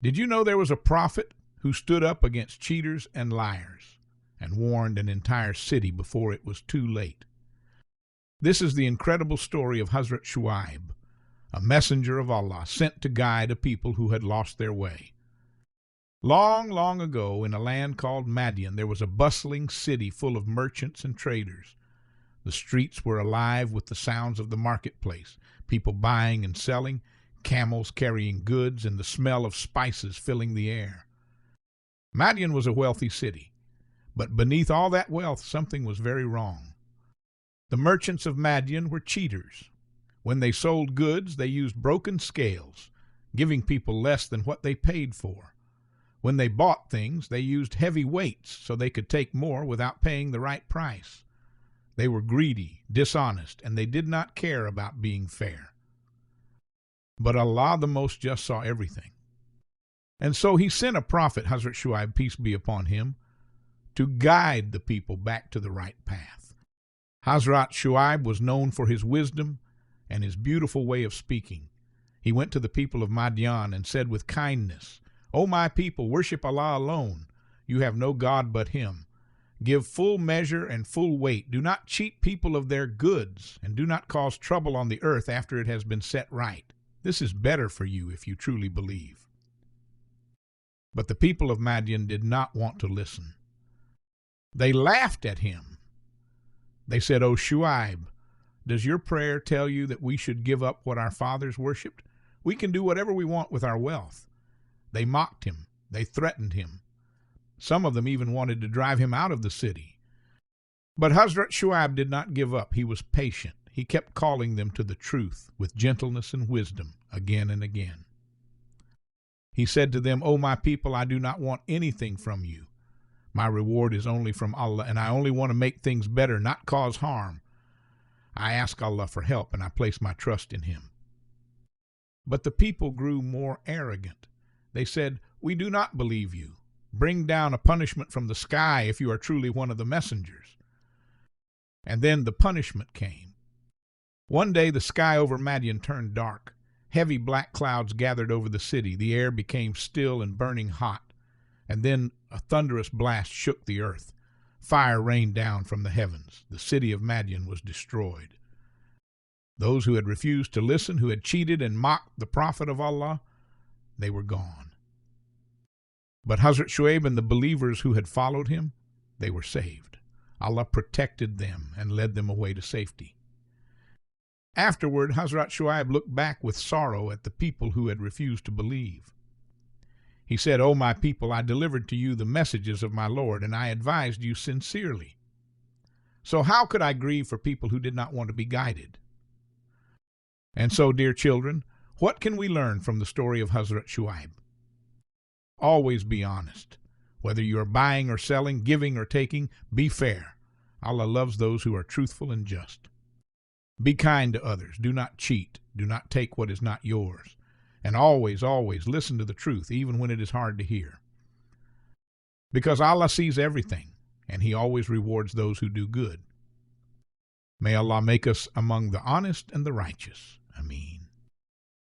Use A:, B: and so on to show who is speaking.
A: Did you know there was a prophet who stood up against cheaters and liars and warned an entire city before it was too late? This is the incredible story of Hazrat Shuaib, a messenger of Allah sent to guide a people who had lost their way. Long, long ago, in a land called Madian, there was a bustling city full of merchants and traders. The streets were alive with the sounds of the marketplace, people buying and selling, camels carrying goods, and the smell of spices filling the air. Madian was a wealthy city, but beneath all that wealth something was very wrong. The merchants of Madian were cheaters. When they sold goods, they used broken scales, giving people less than what they paid for. When they bought things, they used heavy weights so they could take more without paying the right price. They were greedy, dishonest, and they did not care about being fair. But Allah the Most Just saw everything. And so he sent a prophet, Hazrat Shuaib, peace be upon him, to guide the people back to the right path. Hazrat Shuaib was known for his wisdom and his beautiful way of speaking. He went to the people of Madian and said with kindness, "O my people, worship Allah alone. You have no God but Him. Give full measure and full weight. Do not cheat people of their goods, and do not cause trouble on the earth after it has been set right. This is better for you if you truly believe." But the people of Madian did not want to listen. They laughed at him. They said, "O Shuaib, does your prayer tell you that we should give up what our fathers worshipped? We can do whatever we want with our wealth." They mocked him. They threatened him. Some of them even wanted to drive him out of the city. But Hazrat Shuaib did not give up. He was patient. He kept calling them to the truth with gentleness and wisdom again and again. He said to them, "O my people, I do not want anything from you. My reward is only from Allah, and I only want to make things better, not cause harm. I ask Allah for help, and I place my trust in Him." But the people grew more arrogant. They said, "We do not believe you. Bring down a punishment from the sky if you are truly one of the messengers." And then the punishment came. One day the sky over Madian turned dark. Heavy black clouds gathered over the city. The air became still and burning hot. And then a thunderous blast shook the earth. Fire rained down from the heavens. The city of Madian was destroyed. Those who had refused to listen, who had cheated and mocked the Prophet of Allah, they were gone. But Hazrat Shuaib and the believers who had followed him, they were saved. Allah protected them and led them away to safety. Afterward, Hazrat Shuaib looked back with sorrow at the people who had refused to believe. He said, "O my people, I delivered to you the messages of my Lord, and I advised you sincerely. So how could I grieve for people who did not want to be guided?" And so, dear children, what can we learn from the story of Hazrat Shuaib? Always be honest. Whether you are buying or selling, giving or taking, be fair. Allah loves those who are truthful and just. Be kind to others. Do not cheat. Do not take what is not yours. And always, always listen to the truth, even when it is hard to hear. Because Allah sees everything, and He always rewards those who do good. May Allah make us among the honest and the righteous. Ameen.